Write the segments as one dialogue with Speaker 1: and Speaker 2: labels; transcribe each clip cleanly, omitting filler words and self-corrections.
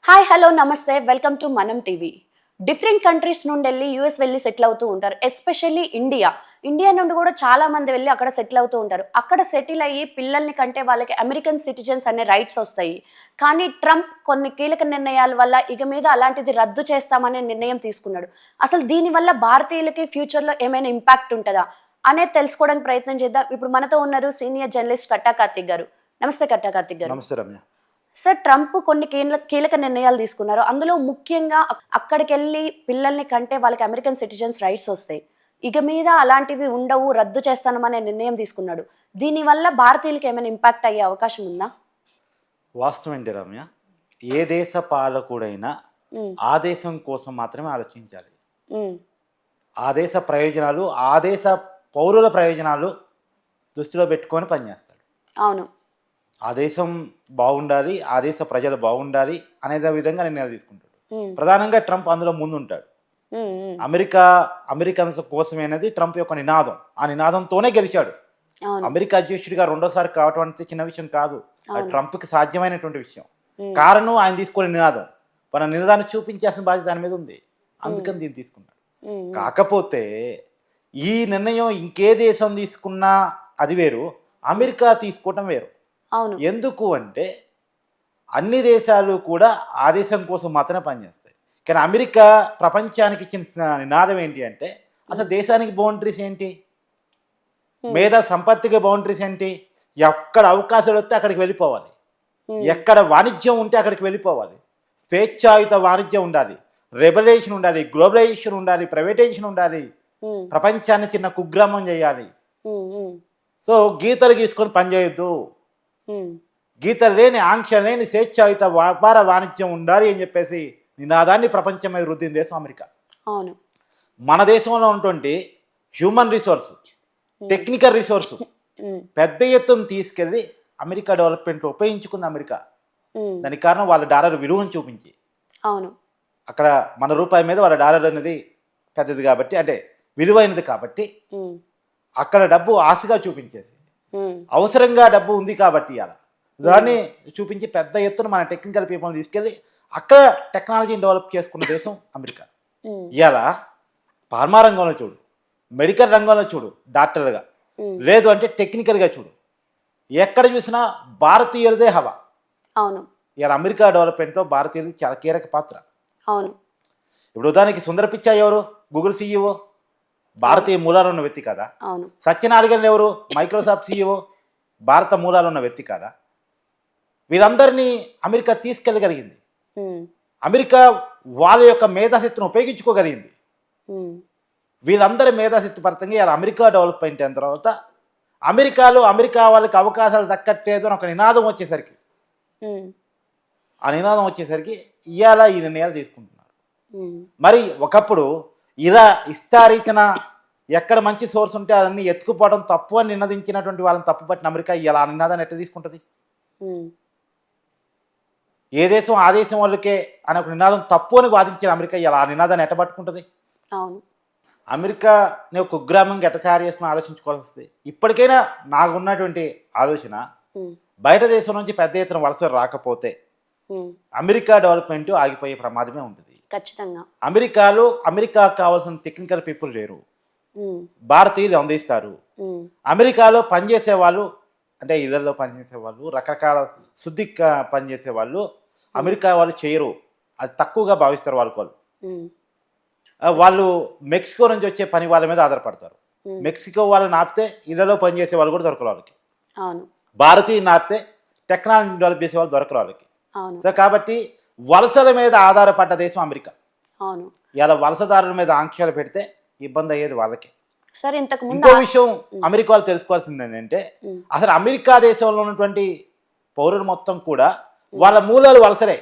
Speaker 1: Hi hello నమస్తే welcome to మనం TV. Different countries నుండి వెళ్ళి యూఎస్ వెళ్ళి సెటిల్ అవుతూ ఉంటారు. ఎస్పెషల్లీ ఇండియా నుండి కూడా చాలా మంది వెళ్ళి అక్కడ సెటిల్ అవుతూ ఉంటారు. అక్కడ సెటిల్ అయ్యి పిల్లల్ని కంటే వాళ్ళకి అమెరికన్ సిటిజన్స్ అనే రైట్స్ వస్తాయి. కానీ ట్రంప్ కొన్ని కీలక నిర్ణయాల వల్ల ఇక మీద అలాంటిది రద్దు చేస్తామనే నిర్ణయం తీసుకున్నాడు. అసలు దీనివల్ల భారతీయులకి ఫ్యూచర్లో ఏమైనా ఇంపాక్ట్ ఉంటుందా అనేది తెలుసుకోవడానికి ప్రయత్నం చేద్దాం. ఇప్పుడు మనతో ఉన్నారు సీనియర్ జర్నలిస్ట్ కట్టా కార్తిక్ గారు. నమస్తే కట్టా కార్తిక్ గారు.
Speaker 2: నమస్తే రమ్య.
Speaker 1: సార్, ట్రంప్ కొన్ని కీలక నిర్ణయాలు తీసుకున్నారు. అందులో ముఖ్యంగా అక్కడికి వెళ్ళి పిల్లల్ని కంటే వాళ్ళకి అమెరికన్ సిటిజన్స్ రైట్స్ వస్తాయి. ఇక మీద అలాంటివి ఉండవు, రద్దు చేస్తానమనే నిర్ణయం తీసుకున్నాడు. దీనివల్ల భారతీయులకి ఏమైనా ఇంపాక్ట్ అయ్యే అవకాశం ఉందా?
Speaker 2: వాస్తవం ఏంటి రమ్య, ఏ దేశ పాలకుడైనా ఆ దేశం కోసం మాత్రమే ఆలోచించాలి. ఆ దేశ ప్రయోజనాలు, ఆ దేశ పౌరుల ప్రయోజనాలు దృష్టిలో పెట్టుకొని పనిచేస్తాడు.
Speaker 1: అవును.
Speaker 2: ఆ దేశం బాగుండాలి, ఆ దేశ ప్రజలు బాగుండాలి అనే విధంగా నిర్ణయాలు తీసుకుంటాడు. ప్రధానంగా ట్రంప్ అందులో ముందుంటాడు. అమెరికన్స్ కోసమే అనేది ట్రంప్ యొక్క నినాదం. ఆ నినాదంతోనే గెలిచాడు. అమెరికా అధ్యక్షుడిగా రెండోసారి కావటం అంటే చిన్న విషయం కాదు. ట్రంప్కి సాధ్యమైనటువంటి విషయం. కారణం ఆయన తీసుకునే నినాదం. మన నినాదాన్ని చూపించాల్సిన బాధ్యత దాని మీద ఉంది. అందుకని దీన్ని తీసుకున్నాడు. కాకపోతే ఈ నిర్ణయం ఇంకే దేశం తీసుకున్నా అది వేరు, అమెరికా తీసుకోవటం వేరు. ఎందుకు అంటే అన్ని దేశాలు కూడా ఆ దేశం కోసం మాత్రమే పనిచేస్తాయి. కానీ అమెరికా ప్రపంచానికి ఇచ్చిన నినాదం ఏంటి అంటే, అసలు దేశానికి బౌండరీస్ ఏంటి, మేధా సంపత్తికి బౌండరీస్ ఏంటి, ఎక్కడ అవకాశాలు వస్తే అక్కడికి వెళ్ళిపోవాలి, ఎక్కడ వాణిజ్యం ఉంటే అక్కడికి వెళ్ళిపోవాలి, స్వేచ్ఛాయుత వాణిజ్యం ఉండాలి, రెబలేషన్ ఉండాలి, గ్లోబలైజేషన్ ఉండాలి, ప్రైవేటైజేషన్ ఉండాలి, ప్రపంచాన్ని చిన్న కుగ్రామం చేయాలి. సో గీతలు గీసుకొని పనిచేయొద్దు, గీతలు లేని, ఆంక్షలు లేని స్వేచ్ఛాయుత వ్యాపార వాణిజ్యం ఉండాలి అని చెప్పేసి నినాదాన్ని ప్రపంచం మీద రుద్దిన దేశం అమెరికా.
Speaker 1: అవును.
Speaker 2: మన దేశంలో ఉన్నటువంటి హ్యూమన్ రిసోర్స్, టెక్నికల్ రిసోర్స్ పెద్ద ఎత్తున తీసుకెళ్ళి అమెరికా డెవలప్మెంట్ ఉపయోగించుకుంది అమెరికా. దానికి కారణం వాళ్ళ డాలర్ విలువను చూపించి.
Speaker 1: అవును.
Speaker 2: అక్కడ మన రూపాయి మీద వాళ్ళ డాలర్ అనేది పెద్దది కాబట్టి, అంటే విలువైనది కాబట్టి అక్కడ డబ్బు ఆశగా చూపించేసి, అవసరంగా డబ్బు ఉంది కాబట్టి అలా దాన్ని చూపించి పెద్ద ఎత్తున మన టెక్నికల్ పీపుల్ని తీసుకెళ్ళి అక్కడ టెక్నాలజీని డెవలప్ చేసుకున్న దేశం అమెరికా. ఇలా ఫార్మా రంగంలో చూడు, మెడికల్ రంగంలో చూడు, డాక్టర్గా, లేదు అంటే టెక్నికల్గా చూడు, ఎక్కడ చూసినా భారతీయులదే హవా.
Speaker 1: అవును.
Speaker 2: ఇలా అమెరికా డెవలప్మెంట్లో భారతీయులది చాలా కీలక పాత్ర.
Speaker 1: అవును.
Speaker 2: ఇప్పుడు ఉదాహరణకి సుందర్ పిచాయ్ ఎవరు? గూగుల్ సీఈఓ, భారతీయ మూలాలు ఉన్న వ్యక్తి కదా. సత్యనారాయణ ఎవరు? మైక్రోసాఫ్ట్ సీఈఓ, భారత మూలాలు ఉన్న వ్యక్తి కదా. వీరందరినీ అమెరికా తీసుకెళ్ళగలిగింది. అమెరికా వాళ్ళ యొక్క మేధాశక్తిని ఉపయోగించుకోగలిగింది. వీళ్ళందరి మేధాశక్తి పరంగా ఇలా అమెరికా డెవలప్మెంట్ అయిన తర్వాత అమెరికా వాళ్ళకి అవకాశాలు దక్కట్లేదు అని ఒక నినాదం వచ్చేసరికి, ఆ నినాదం వచ్చేసరికి ఇవాళ ఈ నిర్ణయాలు తీసుకుంటున్నారు. మరి ఒకప్పుడు ఇలా ఇష్టారీతన ఎక్కడ మంచి సోర్స్ ఉంటే అవన్నీ ఎత్తుకుపోవడం తప్పు అని నినదించినటువంటి వాళ్ళని తప్పు పట్టిన అమెరికా ఇలా ఆ నినాదాన్ని ఎట్లా తీసుకుంటుంది? ఏ దేశం ఆ దేశం వాళ్ళకే అనే ఒక నినాదం తప్పు అని వాదించిన అమెరికా ఇలా ఆ నినాదాన్ని ఎట్ట పట్టుకుంటుంది? అమెరికాని ఒక కుగ్రామంగా ఎట్ట తయారు చేసుకుని ఆలోచించుకోవాల్సి వస్తుంది. ఇప్పటికైనా నాకు ఉన్నటువంటి ఆలోచన, బయట దేశం నుంచి పెద్ద ఎత్తున వలస రాకపోతే అమెరికా డెవలప్మెంట్ ఆగిపోయే ప్రమాదమే ఉంటుంది.
Speaker 1: ఖచ్చితంగా.
Speaker 2: అమెరికాకు కావాల్సిన టెక్నికల్ పీపుల్ లేరు, భారతీయులు అందిస్తారు. అమెరికాలో పనిచేసే వాళ్ళు, అంటే ఇళ్లలో పనిచేసే వాళ్ళు, రకరకాల శుద్ధి పనిచేసే వాళ్ళు అమెరికా వాళ్ళు చేయరు, అది తక్కువగా భావిస్తారు. వాళ్ళు మెక్సికో నుంచి వచ్చే పని వాళ్ళ మీద ఆధారపడతారు. మెక్సికో వాళ్ళని ఆపితే ఇళ్లలో పనిచేసే వాళ్ళు కూడా దొరకరు వాళ్ళకి. భారతీయుని ఆపితే టెక్నాలజీ డెవలప్ చేసే వాళ్ళు దొరకరు వాళ్ళకి. సో కాబట్టి వలసల మీద ఆధారపడ్డ దేశం అమెరికా. ఇలా వలసదారుల మీద ఆంక్షలు పెడితే ఇబ్బంది అయ్యేది వాళ్ళకి. ఇంకో విషయం అమెరికా వాళ్ళు తెలుసుకోవాల్సింది ఏంటంటే, అసలు అమెరికా దేశంలో ఉన్నటువంటి పౌరులు మొత్తం కూడా వాళ్ళ మూలాలు వలసలే.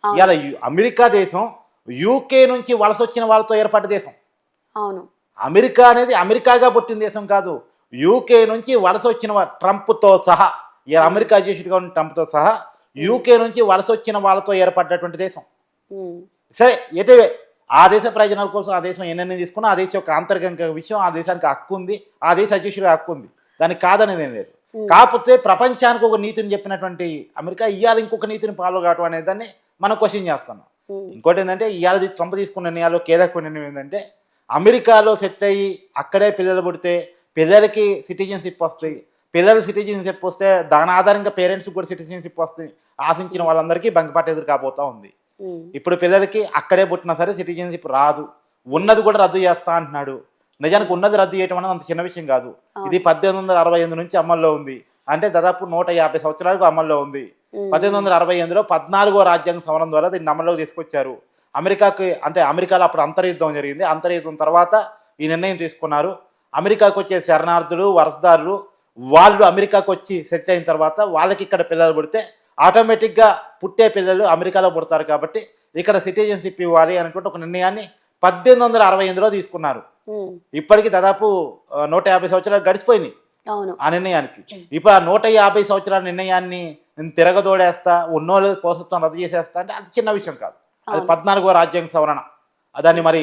Speaker 2: ఇలా అమెరికా దేశం యూకే నుంచి వలస వచ్చిన వాళ్ళతో ఏర్పడ్డ దేశం. అమెరికా అనేది అమెరికాగా పుట్టిన దేశం కాదు, యూకే నుంచి వలస వచ్చిన ట్రంప్తో సహా, ఇలా అమెరికా అధ్యక్షుడిగా ఉన్న ట్రంప్తో సహా యూకే నుంచి వలస వచ్చిన వాళ్ళతో ఏర్పడ్డటువంటి దేశం. సరే, ఎటువే ఆ దేశ ప్రయోజనాల కోసం ఆ దేశం ఎన్నెన్ని తీసుకున్నా, ఆ దేశం యొక్క ఆంతరిక విషయం, ఆ దేశానికి హక్కు ఉంది, ఆ దేశ అధ్యక్షుడికి హక్కు ఉంది, దానికి కాదనేది ఏం లేదు. కాకపోతే ప్రపంచానికి ఒక నీతిని చెప్పినటువంటి అమెరికా ఇవాళ ఇంకొక నీతిని ఫాలో కావడం అనే దాన్ని మనం క్వశ్చన్ చేస్తున్నాం.
Speaker 1: ఉమ్,
Speaker 2: ఇంకోటి ఏంటంటే ఇవాళ ట్రంప్ తీసుకున్న నిర్ణయాలు కీలక నిర్ణయం ఏంటంటే అమెరికాలో సెట్ అయ్యి అక్కడే పిల్లలు పుడితే పిల్లలకి సిటిజన్షిప్ వస్తాయి. పిల్లలు సిటిజన్షిప్ వస్తే దాని ఆధారంగా పేరెంట్స్కి కూడా సిటిజన్షిప్ వస్తాయి. ఆశించిన వాళ్ళందరికీ బంకపాటు ఎదురు కాబోతా ఉంది.
Speaker 1: ఉమ్,
Speaker 2: ఇప్పుడు పిల్లలకి అక్కడే పుట్టినా సరే సిటిజన్షిప్ రాదు, ఉన్నది కూడా రద్దు చేస్తా అంటున్నాడు. నిజానికి ఉన్నది రద్దు చేయడం అనేది అంత చిన్న విషయం కాదు. ఇది 1868 నుంచి అమల్లో ఉంది, అంటే దాదాపు 150 సంవత్సరాలకు అమల్లో ఉంది. 1868లో 14వ రాజ్యాంగ సవరణ ద్వారా దీన్ని అమల్లోకి తీసుకొచ్చారు. అమెరికాకి అంటే అమెరికాలో అప్పుడు అంతర్యుద్ధం జరిగింది. అంతర్యుద్ధం తర్వాత ఈ నిర్ణయం తీసుకున్నారు. అమెరికాకు వచ్చే శరణార్థులు వలసదారులు వాళ్ళు అమెరికాకు వచ్చి సెటిల్ అయిన తర్వాత వాళ్ళకి ఇక్కడ పిల్లలు పుడితే ఆటోమేటిక్గా పుట్టే పిల్లలు అమెరికాలో పుడతారు కాబట్టి ఇక్కడ సిటిజన్షిప్ ఇవ్వాలి అనేటువంటి ఒక నిర్ణయాన్ని 1868లో తీసుకున్నారు.
Speaker 1: ఉమ్,
Speaker 2: ఇప్పటికి దాదాపు 150 సంవత్సరాలు గడిచిపోయినాయి
Speaker 1: అవును.
Speaker 2: ఆ నిర్ణయానికి. ఇప్పుడు ఆ 150 సంవత్సరాల నిర్ణయాన్ని నేను తిరగదోడేస్తా, ఉన్నోళ్ళు పౌరసత్వం రద్దు చేసేస్తా అంటే అది చిన్న విషయం కాదు. అది 14వ రాజ్యాంగ సవరణ. దాన్ని మరి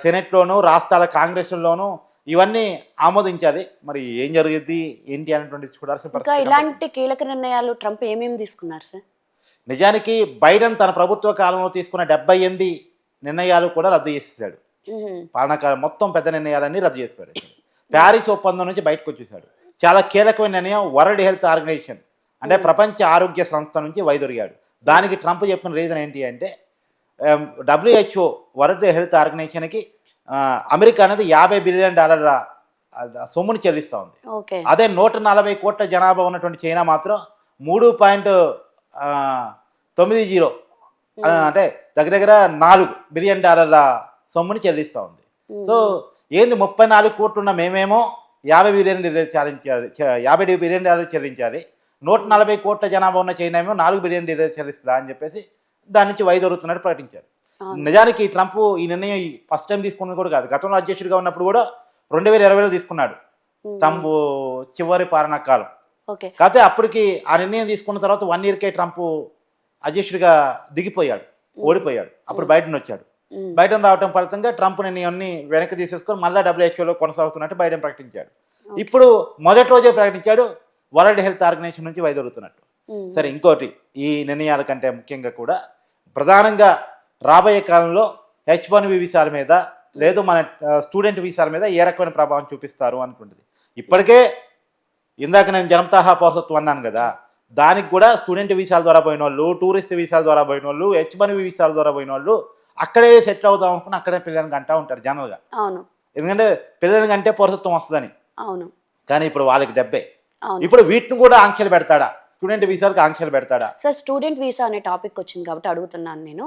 Speaker 2: సెనెట్లోను రాష్ట్రాల కాంగ్రెస్లోను ఇవన్నీ ఆమోదించాలి. మరి ఏం జరుగుద్ది ఏంటి అనేటువంటి చూడాల్సిన
Speaker 1: ఇంకా
Speaker 2: పరిస్థితి.
Speaker 1: ఇలాంటి కీలక నిర్ణయాలు ట్రంప్ ఏమేమి తీసుకున్నారు సార్?
Speaker 2: నిజానికి బైడెన్ తన ప్రభుత్వ కాలంలో తీసుకున్న 78 నిర్ణయాలు కూడా రద్దు చేసేసాడు.
Speaker 1: ఉమ్,
Speaker 2: పాలనాకాలం మొత్తం పెద్ద నిర్ణయాలన్నీ రద్దు చేసిపోయాడు. ప్యారిస్ ఒప్పందం నుంచి బయటకు వచ్చేసాడు. చాలా కీలకమైన నిర్ణయం వరల్డ్ హెల్త్ ఆర్గనైజేషన్ అంటే ప్రపంచ ఆరోగ్య సంస్థ నుంచి వైదొరిగాడు. దానికి ట్రంప్ చెప్పిన రీజన్ ఏంటి అంటే WHO వరల్డ్ హెల్త్ ఆర్గనైజేషన్కి అమెరికా అనేది $50 బిలియన్ సొమ్ముని చెల్లిస్తూ ఉంది.
Speaker 1: ఓకే.
Speaker 2: అదే 140 కోట్ల జనాభా ఉన్నటువంటి చైనా మాత్రం 3.90 అంటే దగ్గర $4 బిలియన్ సొమ్ముని చెల్లిస్తూ ఉంది. సో ఏంది 34 కోట్లు ఉన్న మేమేమో $50 బిలియన్ చెల్లించాలి, 140 కోట్ల జనాభా ఉన్న చైనా ఏమో $4 బిలియన్ చెల్లిస్తుందా అని చెప్పేసి దాని నుంచి వైదొలుగుతున్నట్టు ప్రకటించారు. నిజానికి ట్రంప్ ఈ నిర్ణయం ఫస్ట్ టైం తీసుకున్నది కూడా కాదు. గతంలో అధ్యక్షుడిగా ఉన్నప్పుడు కూడా 2020లో తీసుకున్నాడు ట్రంప్ చివరి పాలనా కాలం. కాకపోతే అప్పటికి ఆ నిర్ణయం తీసుకున్న తర్వాత 1 ఇయర్కే ట్రంప్ అధ్యక్షుడిగా దిగిపోయాడు, ఓడిపోయాడు. అప్పుడు బైడెన్ వచ్చాడు. బైడెన్ రావటం ఫలితంగా ట్రంప్ నిర్ణయాన్ని వెనక్కి తీసేసుకొని మళ్ళీ WHOలో కొనసాగుతున్నట్టు బైడెన్ ప్రకటించాడు. ఇప్పుడు మొదటి రోజే ప్రకటించాడు వరల్డ్ హెల్త్ ఆర్గనైజేషన్ నుంచి వైదొలుగుతున్నట్టు. సరే, ఇంకోటి ఈ నిర్ణయాల కంటే ముఖ్యంగా కూడా ప్రధానంగా రాబోయే కాలంలో H1B వీసాల మీద లేదు మన స్టూడెంట్ వీసాల మీద ఏ రకమైన ప్రభావం చూపిస్తారు అనుకుంటుంది. ఇప్పటికే ఇందాక నేను జనతాహా పౌరసత్వం అన్నాను కదా, దానికి కూడా స్టూడెంట్ వీసాల ద్వారా పోయిన వాళ్ళు, టూరిస్ట్ వీసాల ద్వారా పోయిన వాళ్ళు, H1B వీసాల ద్వారా పోయిన వాళ్ళు అక్కడే సెటిల్ అవుదాం అనుకుని అక్కడే పిల్లలకి అంటూ ఉంటారు జనరల్గా. ఎందుకంటే పిల్లలకి అంటే పౌరసత్వం వస్తుందని. కానీ ఇప్పుడు వాళ్ళకి దెబ్బే. ఇప్పుడు వీటిని కూడా ఆంక్షలు పెడతాడా, స్టూడెంట్ వీసాలకు ఆంక్షలు పెడతాడా?
Speaker 1: సార్, స్టూడెంట్ వీసా అనే టాపిక్ వచ్చింది కాబట్టి అడుగుతున్నాను నేను.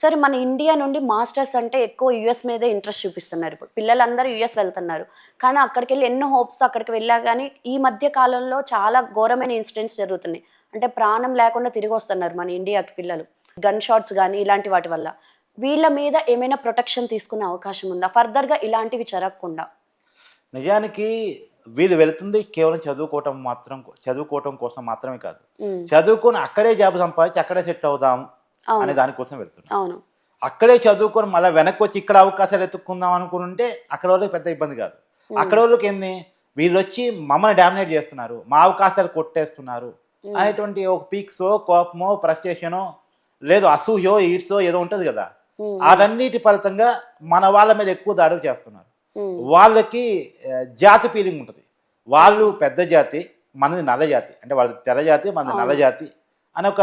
Speaker 1: సార్, మన ఇండియా నుండి మాస్టర్స్ అంటే ఎక్కువ యుఎస్ మీదే ఇంట్రెస్ట్ చూపిస్తున్నారు. ఇప్పుడు పిల్లలందరూ యుఎస్ వెళ్తున్నారు, కానీ అక్కడికి వెళ్ళి ఎన్నో హోప్స్తో అక్కడికి వెళ్ళా కానీ ఈ మధ్య కాలంలో చాలా ఘోరమైన ఇన్సిడెంట్స్ జరుగుతున్నాయి. అంటే ప్రాణం లేకుండా తిరిగి వస్తున్నారు మన ఇండియాకి పిల్లలు, గన్ షాట్స్ కానీ ఇలాంటి వాటి వల్ల. వీళ్ళ మీద ఏమైనా ప్రొటెక్షన్ తీసుకునే అవకాశం ఉందా ఫర్దర్గా ఇలాంటివి జరగకుండా?
Speaker 2: నిజానికి వీళ్ళు వెళుతుంది కేవలం చదువుకోవటం కోసం మాత్రమే కాదు. చదువుకొని అక్కడే జాబ్ సంపాదించి అక్కడే సెట్ అవుదాం అనే దానికోసం వెళ్తున్నారు. అక్కడే చదువుకొని మళ్ళీ వెనక్కి వచ్చి ఇక్కడ అవకాశాలు ఎత్తుక్కుందాం అనుకుంటే అక్కడ వాళ్ళకి పెద్ద ఇబ్బంది కాదు. అక్కడ వాళ్ళకి ఏంది, వీళ్ళు వచ్చి మమ్మల్ని డామినేట్ చేస్తున్నారు, మా అవకాశాలు కొట్టేస్తున్నారు అనేటువంటి ఒక పీక్సో కోపమో ఫ్రస్ట్రేషనో లేదు అసూయో ఈడ్సో ఏదో ఉంటుంది కదా, వాటన్నిటి ఫలితంగా మన వాళ్ళ మీద ఎక్కువ దాడులు చేస్తున్నారు. వాళ్ళకి జాతి ఫీలింగ్ ఉంటుంది. వాళ్ళు పెద్ద జాతి, మనది నల్ల జాతి, అంటే వాళ్ళు తెల్ల జాతి, మనది నల్ల జాతి అని ఒక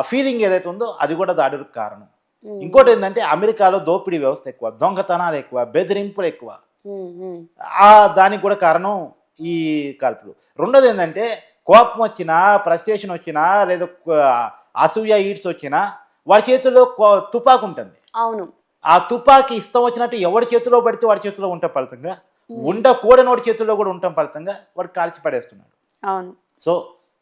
Speaker 2: ఫీలింగ్ ఏదైతే ఉందో అది కూడా దాడులకు కారణం. ఇంకోటి ఏంటంటే అమెరికాలో దోపిడీ వ్యవస్థ ఎక్కువ, దొంగతనాలు ఎక్కువ, బెదిరింపులు ఎక్కువ. దానికి కూడా కారణం ఈ కాల్పులు. రెండోది ఏంటంటే కోపం వచ్చినా, ఫ్రస్ట్రేషన్ వచ్చినా, లేదా అసూయ ఈడ్స్ వచ్చినా వాడి చేతిలో తుపాకు ఉంటుంది.
Speaker 1: అవును,
Speaker 2: ఆ తుపాకి ఇష్టం వచ్చినట్టు ఎవరి చేతిలో పడితే వాడి చేతిలో ఉండటం ఫలితంగా, ఉండకూడనోడి చేతుల్లో కూడా ఉండటం ఫలితంగా వాడు కాల్చి పడేస్తున్నాడు.
Speaker 1: అవును.
Speaker 2: సో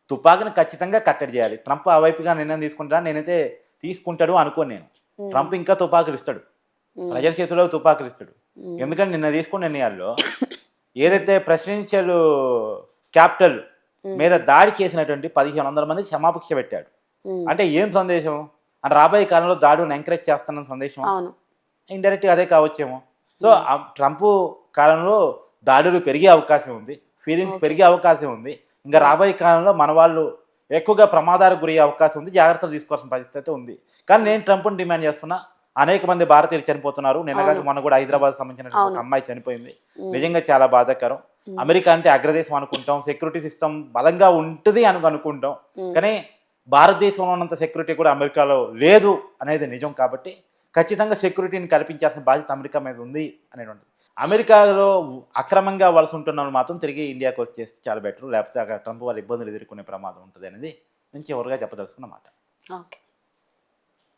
Speaker 2: తుపాకిని ఖచ్చితంగా కట్టడి చేయాలి. ట్రంప్ ఆ వైపుగా నిర్ణయం తీసుకుంటా, నేనైతే తీసుకుంటాడు అనుకోను నేను. ట్రంప్ ఇంకా తుపాకులు ఇస్తాడు, ప్రజల చేతిలో తుపాకులు ఇస్తాడు. ఎందుకంటే నిన్న తీసుకున్న నిర్ణయాల్లో ఏదైతే ప్రెసిడెన్షియల్ క్యాపిటల్ మీద దాడి చేసినటువంటి 1500 మందికి క్షమాపక్ష పెట్టాడు. అంటే ఏం సందేశం అంటే రాబోయే కాలంలో దాడుని ఎంకరేజ్ చేస్తున్న సందేశం. ఇండైరెక్ట్గా అదే కావచ్చేమో. సో ట్రంప్ కాలంలో దాడులు పెరిగే అవకాశం ఉంది, ఫీలింగ్స్ పెరిగే అవకాశం ఉంది. ఇంకా రాబోయే కాలంలో మన వాళ్ళు ఎక్కువగా ప్రమాదాలకు గురయ్యే అవకాశం ఉంది, జాగ్రత్తలు తీసుకోవాల్సిన పరిస్థితి అయితే ఉంది. కానీ నేను ట్రంప్ని డిమాండ్ చేస్తున్నా, అనేక మంది భారతీయులు చనిపోతున్నారు. నిన్నగా మొన్న కూడా హైదరాబాద్ సంబంధించిన ఒక అమ్మాయి చనిపోయింది. నిజంగా చాలా బాధాకరం. అమెరికా అంటే అగ్రదేశం అనుకుంటాం, సెక్యూరిటీ సిస్టమ్ బలంగా ఉంటుంది అని అనుకుంటాం, కానీ భారతదేశంలో ఉన్నంత సెక్యూరిటీ కూడా అమెరికాలో లేదు అనేది నిజం. కాబట్టి ఖచ్చితంగా సెక్యూరిటీని కల్పించాల్సిన బాధ్యత అమెరికా మీద ఉంది అనేటువంటిది. అమెరికాలో అక్రమంగా వలస ఉంటున్న వాళ్ళు మాత్రం తిరిగి ఇండియాకి వచ్చేస్తే చాలా బెటర్, లేకపోతే అక్కడ ట్రంప్ వాళ్ళ ఇబ్బందులు ఎదుర్కొనే ప్రమాదం ఉంటుంది అనేది నేను చివరిగా చెప్పదలుచుకున్నమాట.
Speaker 1: ఓకే.